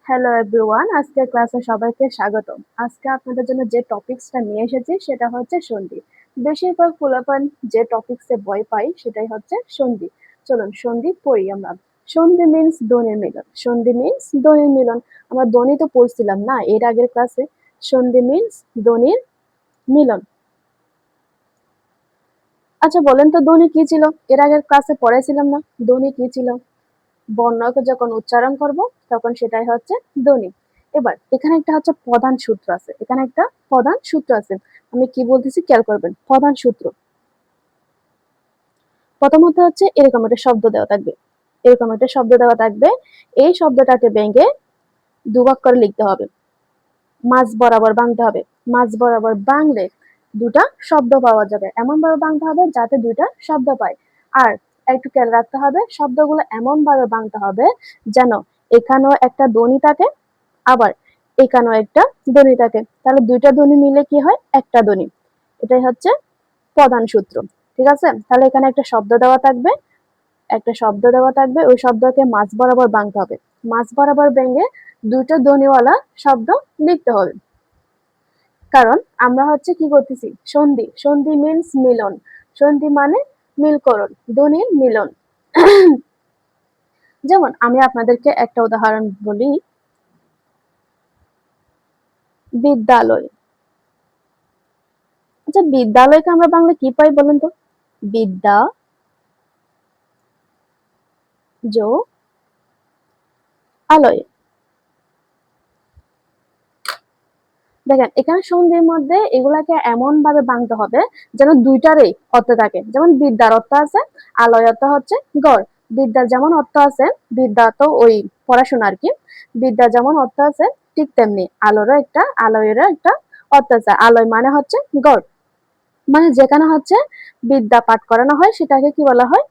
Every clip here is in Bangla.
হ্যালো এভরিওয়ান, আজকের ক্লাসে সবাইকে স্বাগতম। আজকে আপনাদের জন্য যে টপিকসটা নিয়ে এসেছি সেটা হচ্ছে সন্ধি। বেশিরভাগ পোলাপান যে টপিকসে ভয় পাই সেটাই হচ্ছে সন্ধি। চলুন সন্ধি পড়ি আমরা। সন্ধি মিন্স ধ্বনির মিলন। সন্ধি মিন্স ধ্বনির মিলন। আমরা ধ্বনি তো পড়ছিলাম না এর আগের ক্লাসে। সন্ধি মিন্স ধ্বনির মিলন। আচ্ছা বলেন তো ধ্বনি কি ছিল? এর আগের ক্লাসে পড়েছিলাম না ধ্বনি কি ছিল? বর্ণকে যখন উচ্চারণ করব তখন সেটাই হচ্ছে ধ্বনি। এবার এখানে একটা হচ্ছে প্রধান সূত্র আছে, এখানে একটা প্রধান সূত্র আছে। আমি কি বলতেছি খেয়াল করবেন। প্রধান সূত্র প্রথমত হচ্ছে এরকম একটা শব্দ দেওয়া থাকবে, এরকম একটা শব্দ দেওয়া থাকবে। এই শব্দটাকে ভেঙে দুভাগ করে লিখতে হবে, মাঝ বরাবর ভাঙতে হবে। মাঝ বরাবর ভাঙলে দুটা শব্দ পাওয়া যাবে। এমন ভাবে ভাঙতে হবে যাতে দুইটা শব্দ পায়। আর একটু খেয়াল রাখতে হবে শব্দগুলো এমন ভাবে ভাঙতে হবে যেন এখানেও একটা ধ্বনি থাকে, আবার এখানেও একটা ধ্বনি থাকে। তাহলে দুইটা ধ্বনি মিলে কি হয়? একটা ধ্বনি। এটাই হচ্ছে প্রধান সূত্র। ঠিক আছে? তাহলে এখানে একটা শব্দ দেওয়া থাকবে, একটা শব্দ দেওয়া থাকবে, ওই শব্দকে মাঝ বরাবর ভাঙতে হবে। মাঝ বরাবর ভেঙে দুইটা ধ্বনিওয়ালা শব্দ লিখতে হবে। কারণ আমরা হচ্ছে কি করতেছি? সন্ধি। সন্ধি মিন্স মিলন। সন্ধি মানে মিলকরণ, ধ্বনির মিলন। যেমন আমি আপনাদেরকে একটা উদাহরণ বলি, বিদ্যালয়। আচ্ছা বিদ্যালয়কে আমরা বাংলা কি পাই বলেন তো? বিদ্যা যো আলয়। দেখেন এখানে সন্ধির মধ্যে এগুলাকে এমন ভাবে ভাঙতে হবে যেন দুইটারই অর্থ থাকে। যেমন বিদ্যার অর্থ আছে, আলয় অর্থ হচ্ছে ঘর। বিদ্যার যেমন অর্থ আছে, বিদ্যা তো ওই পড়াশোনা আর কি। বিদ্যা যেমন অর্থ আছে ঠিক তেমনি আলয়েরও একটা অর্থ আছে। আলয় মানে হচ্ছে ঘর, মানে যেখানে হচ্ছে বিদ্যা পাঠ করানো হয় সেটাকে কি বলা হয়?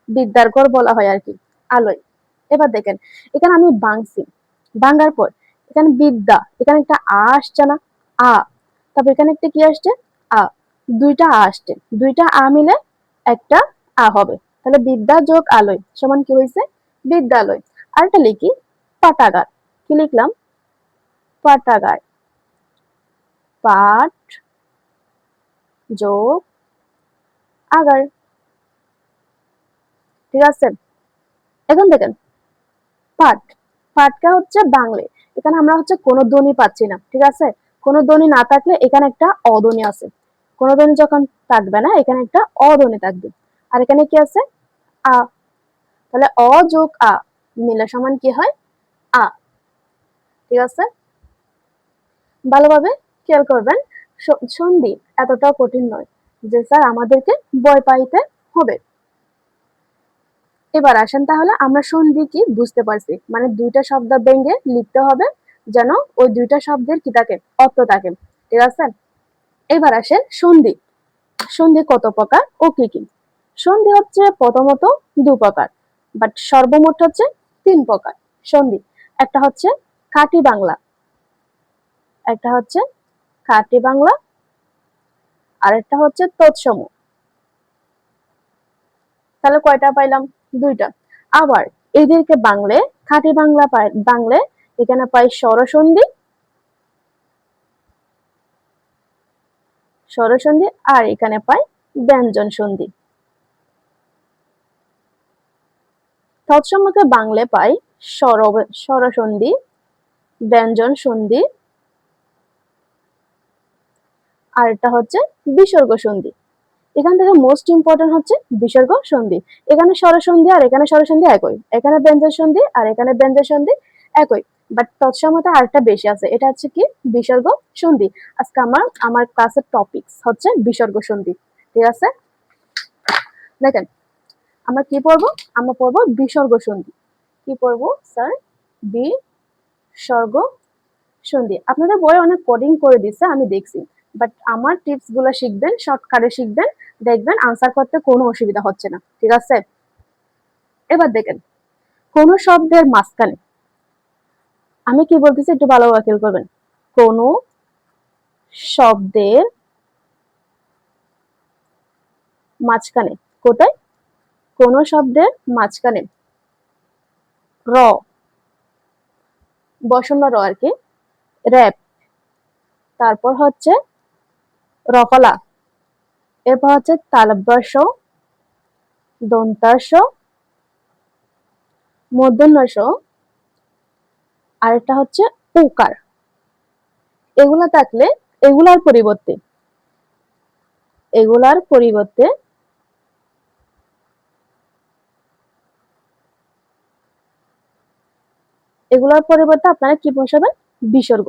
বিদ্যার ঘর বলা হয় আর কি, আলয়। এবার দেখেন এখানে আমি ভাঙছি, ভাঙার পর এখানে বিদ্যা, এখানে একটা আসছে না? আ। তারপর এখানে একটা কি আসছে? আ। দুইটা আসছে, দুইটা মিলে একটা হবে। তাহলে বিদ্যা যোগ আলয় সমান কি হয়েছে? বিদ্যালয়। আরেকটা লিখি, পাঠাগার। কি লিখলাম? পাঠাগার। পাঠ যোগ আগার। ঠিক আছে? এখন দেখেন পাঠ, পাঠটা হচ্ছে বাংলা। এখানে আমরা হচ্ছে কোনো ধ্বনি পাচ্ছি না। ঠিক আছে? কোনো ধ্বনি না থাকলে এখানে একটা অধ্বনি আছে। কোনো ধ্বনি যখন থাকবে না এখানে একটা অধ্বনি থাকবে। আর এখানে কি আছে? আ। তাহলে অ যোগ আ মিলে সমান কি হয়? আ। ঠিক আছে? ভালোভাবে খেয়াল করবেন। সন্ধি এতটাও কঠিন নয় যে স্যার আমাদেরকে ভয় পাইতে হবে। এবার আসেন তাহলে আমরা সন্ধি কি বুঝতে পারছি, মানে দুইটা শব্দ ভেঙে লিখতে হবে যেন ওই দুইটা শব্দের কি থাকে? অর্থ থাকে। ঠিক আছে? এবার আসেন সন্ধি। সন্ধি কত প্রকার ও কি কি? সন্ধি হচ্ছে প্রথমত দু প্রকার, বাট সর্বমোট হচ্ছে তিন প্রকার সন্ধি। একটা হচ্ছে খাঁটি বাংলা, একটা হচ্ছে খাঁটি বাংলা, আর একটা হচ্ছে তৎসম। তাহলে কয়টা পাইলাম? দুইটা। আবার এদেরকে বাংলে, খাঁটি বাংলা বাংলে এখানে পাই স্বরসন্ধি, স্বরসন্ধি, আর এখানে পাই ব্যঞ্জন সন্ধি। তৎসমকে বাংলে পাই স্বরসন্ধি, ব্যঞ্জন সন্ধি, আর এটা হচ্ছে বিসর্গ সন্ধি। এখান থেকে মোস্ট ইম্পর্টেন্ট হচ্ছে বিসর্গ সন্ধি। এখানে স্বরসন্ধি আর এখানে স্বরসন্ধি একই, এখানে ব্যঞ্জন সন্ধি আর এখানে ব্যঞ্জন সন্ধি একই, বাট তৎসমতে আরেকটা বেশি আছে, এটা হচ্ছে কি? বিসর্গ সন্ধি। আজকে আমার আমার ক্লাসের টপিকস হচ্ছে বিসর্গ সন্ধি। ঠিক আছে? দেখেন আমরা কি পড়বো? আমরা পড়বো বিসর্গ সন্ধি। কি পড়বো স্যার? বিসর্গ সন্ধি। আপনাদের বই অনেক কোডিং করে দিচ্ছে আমি দেখছি, বাট আমার টিপস গুলো শিখবেন, শর্টকাটে শিখবেন, দেখবেন আনসার করতে কোনো অসুবিধা হচ্ছে না। ঠিক আছে? এবার দেখেন কোন শব্দের মাঝখানে, আমি কি বলতেছি একটু ভালোভাবে খেয়াল করবেন। কোন শব্দের মাঝখানে, কোথায়? কোন শব্দের মাঝখানে র বসন্ন র আর কি, র্যাপ। তারপর হচ্ছে রফলা, এরপর হচ্ছে তালব্য শ, দন্তাস, মূর্ধন্য ষ, আরেকটা হচ্ছে উকার। এগুলা থাকলে এগুলার পরিবর্তে এগুলার পরিবর্তে এগুলোর পরিবর্তে আপনারা কি বসাবেন? বিসর্গ।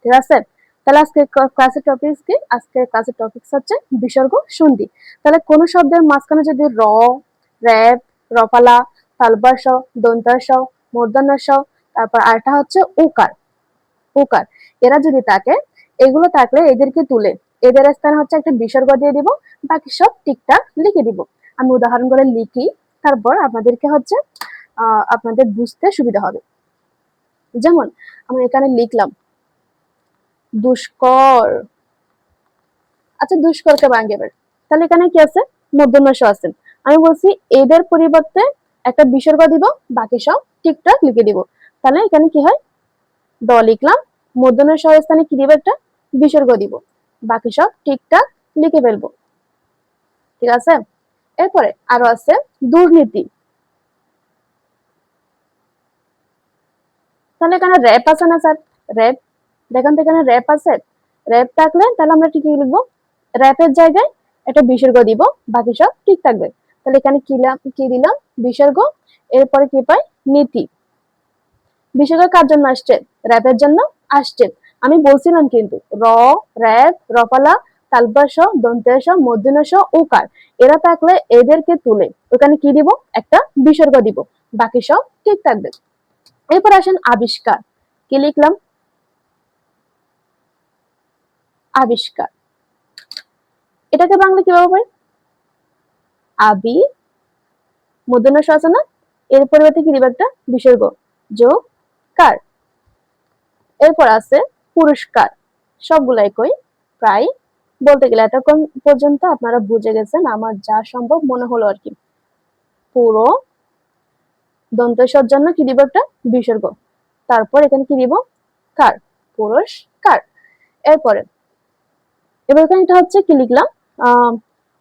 ঠিক আছে? তাহলে আজকে ক্লাসের টপিকস কি? আজকে ক্লাসের টপিকস হচ্ছে বিসর্গ সন্ধি। তাহলে কোন শব্দের মাঝখানে যদি র, র্যাপ, রফালা, তালব্য শ, দন্ত্য স, মূর্ধন্য স, তারপর আরেকটা হচ্ছে উকার, উকার, এরা যদি থাকে, এগুলো থাকলে এদেরকে তুলে এদের স্থানে হচ্ছে একটা বিসর্গ দিয়ে দিব, বাকি সব ঠিকঠাক লিখে দিব। আমি উদাহরণ করে লিখি, তারপর আপনাদেরকে হচ্ছে আপনাদের বুঝতে সুবিধা হবে। যেমন আমি এখানে লিখলাম দুষ্কর। আচ্ছা, দুষ্করকে ভাঙে এবার, তাহলে এখানে কি আছে? মূর্ধন্য ষ আছে। আমি বলছি এদের পরিবর্তে একটা বিসর্গ দিব, বাকি সব ঠিকঠাক লিখে দিব। তাহলে এখানে কি হয়? দ লিখলাম, মূর্ধন্য ষ স্থানে কি দিব? একটা বিসর্গ দিব, বাকি সব ঠিকঠাক লিখে ফেলবো। ঠিক আছে? এরপরে আরো আছে দুর্নীতি। তাহলে এখানে র্যাপ আছে না স্যার? র্যাপ, দেখেন তো এখানে র্যাপ আছে। র্যাপ থাকলে তাহলে আমরা কি লিখবো? র্যাপের জায়গায় একটা বিসর্গ দিব, বাকি সব ঠিক থাকবে। তাহলে এখানে কি দিলাম? বিসর্গ। এরপরে কি পাই? নীতি। বিসর্গ কার জন্য আসছে? র্যাপের জন্য আসছে। আমি বলছিলাম কিন্তু র, র্যাপ, রফালা, তালব্য শ, দন্ত্য স, মূর্ধন্য ষ, উকার, এরা থাকলে এদেরকে তুলে ওখানে কি দিব? একটা বিসর্গ দিব, বাকি সব ঠিক থাকবে। এরপর আসেন আবিষ্কার। কি লিখলাম? আবিষ্কার। এটাকে বাংলা কিভাবে পাই? আবি, মূর্ধন্য ষ আছে না, এর পরিবর্তে কি দিব? একটা বিসর্গ, যোগ কার। এরপর আছে পুরস্কার। সবগুলো একই প্রায়, বলতে গেলে এতক্ষণ পর্যন্ত আপনারা বুঝে গেছেন, আমার যা সম্ভব মনে হলো আর কি। পুরো দন্ত ষর জন্য কি দিব? একটা বিসর্গ, তারপর এখানে কি দিব? কার, পুরস্কার। এরপরে এবার এখানে এটা হচ্ছে কি লিখলাম?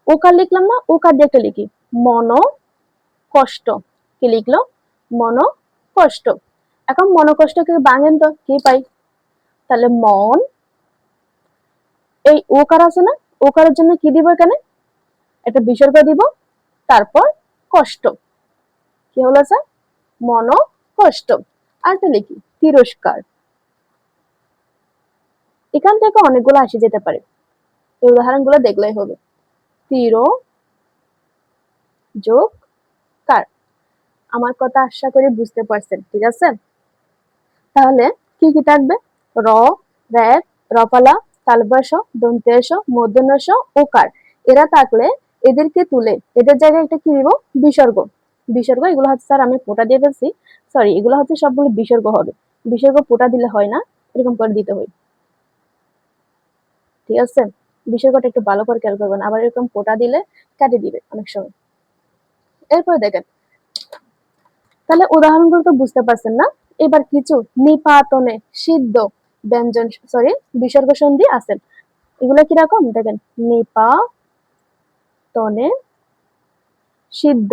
ওকার লিখলাম না, ওকার দিয়ে একটা লিখি মন কষ্ট। কি লিখলো? মন কষ্ট। এখন মন কষ্টকে ভাঙেন তো কি পাই? তাহলে মন, এই ওকার আছে না, ওকারের জন্য কি দিব? এখানে একটা বিসর্গ দিব, তারপর কষ্ট। কি হলো স্যার? মন কষ্ট। আর তো লিখি তিরস্কার। এখান থেকে অনেকগুলো আসে যেতে পারে, এই উদাহরণগুলো দেখলেই হবে। তির যোগ কার। আমার কথা আশা করি বুঝতে পারছেন। ঠিক আছে? তাহলে কি কি থাকবে? র, র্যাপ, রফালা, তালব্য শ, দন্ত্য স, মূর্ধন্য ষ, ওকার, এরা থাকলে এদেরকে তুলে এদের জায়গায় একটা কি দিব? বিসর্গ। বিসর্গ, এগুলো হচ্ছে স্যার আমি ফোঁটা দিয়ে ফেলছি, সরি, এগুলো হচ্ছে সবগুলো বিসর্গ হবে। বিসর্গ ফোঁটা দিলে হয় না, এরকম করে দিতে হয়। ঠিক আছে? বিসর্গটা একটু ভালো করে খেয়াল করবেন, আবার এরকম ফোঁটা দিলে কাটে দিবে অনেক সময়। এরপরে দেখেন, তাহলে উদাহরণগুলো তো বুঝতে পারছেন না? এবার কিছু নিপাতনে সিদ্ধ ব্যঞ্জন, সরি, বিসর্গ সন্ধি আছে। এগুলো কিরকম দেখেন? নিপাতনে সিদ্ধ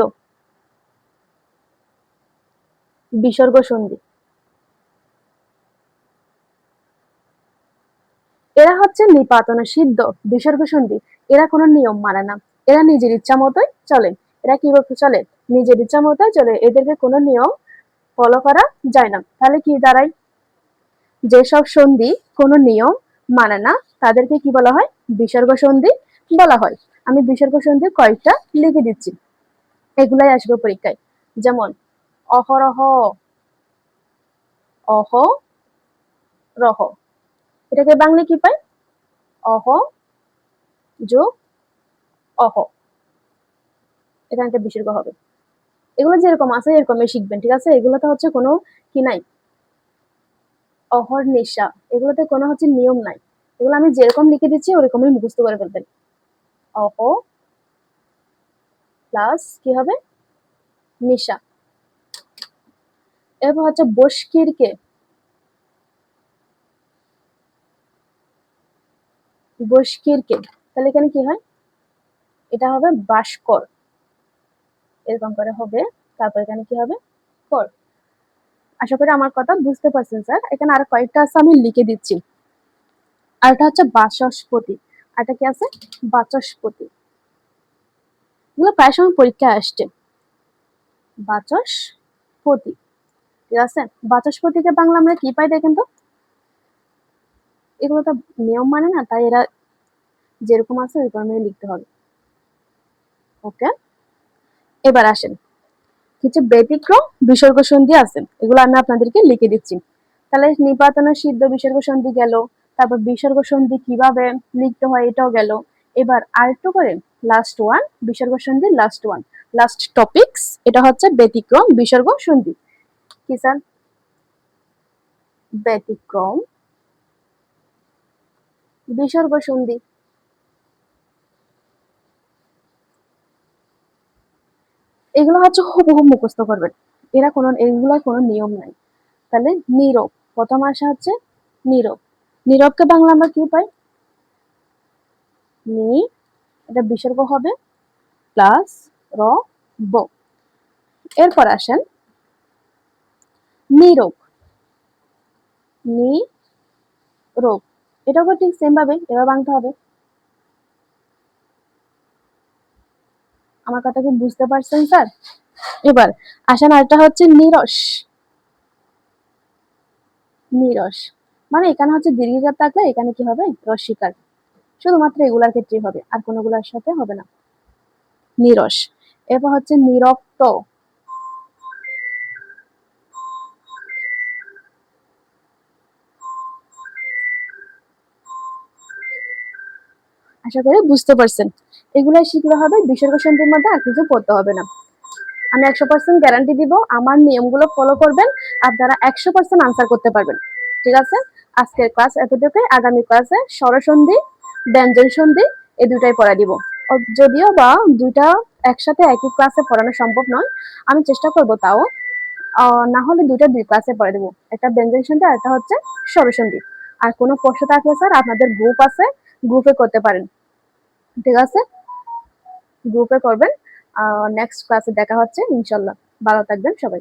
বিসর্গ সন্ধি। এরা হচ্ছে নিপাতনে সিদ্ধ বিসর্গ সন্ধি। এরা কোনো নিয়ম মানে না, এরা নিজের ইচ্ছা মতোই চলে। এরা কিভাবে চলে? নিজের ইচ্ছা মতোই চলে, এদেরকে কোনো নিয়ম ফলো করা যায় না। তাহলে কি দাঁড়ায়? যেসব সন্ধি কোনো নিয়ম মানে না, তাদেরকে কি বলা হয়? বিসর্গ সন্ধি বলা হয়। আমি বিসর্গ সন্ধি কয়েকটা লিখে দিচ্ছি, এগুলাই আসবে পরীক্ষায়। যেমন অহরহ, অহ রহ, এটাকে বাংলা কি পাই? অহ যোগ অহ, এখানে একটা বিসর্গ হবে। এগুলো যেরকম আছে এরকমই শিখবেন। ঠিক আছে? এগুলোতে হচ্ছে কোনো কি নাই, অহর্নিশা, এগুলোতে কোনো হচ্ছে নিয়ম নাই। এগুলো আমি যেরকম লিখে দিচ্ছি ওরকমই মুখস্থ করে ফেলবেন। অহ প্লাস কি হবে? নিশা। এরপর হচ্ছে বস্কিরকে, বস্কিরকে, তাহলে এখানে কি হয়, এটা হবে বাস্কর, এরকম করে হবে। তারপর এখানে কি হবে, কর। আশা করি আমার কথা বুঝতে পারছেন স্যার। এখানে আর কয়েকটা আছে, আমি লিখে দিচ্ছি। আর এটা হচ্ছে বাচস্পতি, আর এটা কি আছে, বাচস্পতি। এগুলো প্রায় সময় পরীক্ষায় আসছে, বাচস্পতি। ঠিক আছে, বাচস্পতিকে বাংলা আমরা কি পাই দেখেন তো। এগুলো তো নিয়ম মানে না, তাই এরা যেরকম আছে ওইরকম লিখতে হবে। ওকে, এবার আসেন কিছু ব্যতিক্রম বিসর্গ সন্ধি আছে, এগুলো আমি আপনাদেরকে লিখে দিচ্ছি। তাহলে নিপাতন সিদ্ধ বিসর্গ সন্ধি গেল, তারপর বিসর্গ সন্ধি কিভাবে লিখতে হয় এটাও গেল। এবার আরেকটু করে লাস্ট ওয়ান, বিসর্গ সন্ধি লাস্ট ওয়ান, লাস্ট টপিকস, এটা হচ্ছে ব্যতিক্রম বিসর্গ সন্ধি। কি স্যার, ব্যতিক্রম বিসর্গ সন্ধি। এগুলো হচ্ছে হুবহু মুখস্থ করবেন, এগুলোর কোনো নিয়ম নাই। তাহলে নীরব, প্রথম আসা হচ্ছে নীরব। নীরবকে বাংলা আমরা কি পাই, নি, এটা বিসর্গ হবে প্লাস র ব। এরপর আসেন নীরব, নি রোগ, এটাকে ঠিক সেম ভাবে এবার বাংলাতে হবে। আমার কথা কি বুঝতে পারছেন স্যার? এবার আসেন আরেকটা হচ্ছে নিরস, নিরস মানে এখানে হচ্ছে দীর্ঘিকার থাকলে এখানে কি হবে, রস্বীকার। শুধুমাত্র এগুলার ক্ষেত্রেই হবে, আর কোনগুলোর সাথে হবে না, নিরস। এরপর হচ্ছে নিরক্ত, আশা করি বুঝতে পারছেন। এগুলা শিখলে হবে, বিসর্গ সন্ধির মধ্যে আর কিছু পড়তে হবে না। আমি 100% গ্যারান্টি দিব, আমার নিয়মগুলো ফলো করবেন, আপনারা 100% আনসার করতে পারবেন। ঠিক আছে, আজকের ক্লাস এতটুকুই। আগামী ক্লাসে স্বরসন্ধি, ব্যঞ্জন সন্ধি এই দুটাই পড়া দিব। যদিও বা দুইটা একসাথে একই ক্লাসে পড়ানো সম্ভব নয়, আমি চেষ্টা করব তাও। না হলে দুই ক্লাসে পড়া দেবো, একটা ব্যঞ্জন সন্ধি আর একটা হচ্ছে স্বরসন্ধি। আর কোনো প্রশ্ন থাকলে স্যার আপনাদের গ্রুপ আছে, গ্রুপে করতে পারেন। ঠিক আছে, গ্রুপে করবেন। নেক্সট ক্লাসে দেখা হচ্ছে ইনশাল্লাহ। ভালো থাকবেন সবাই।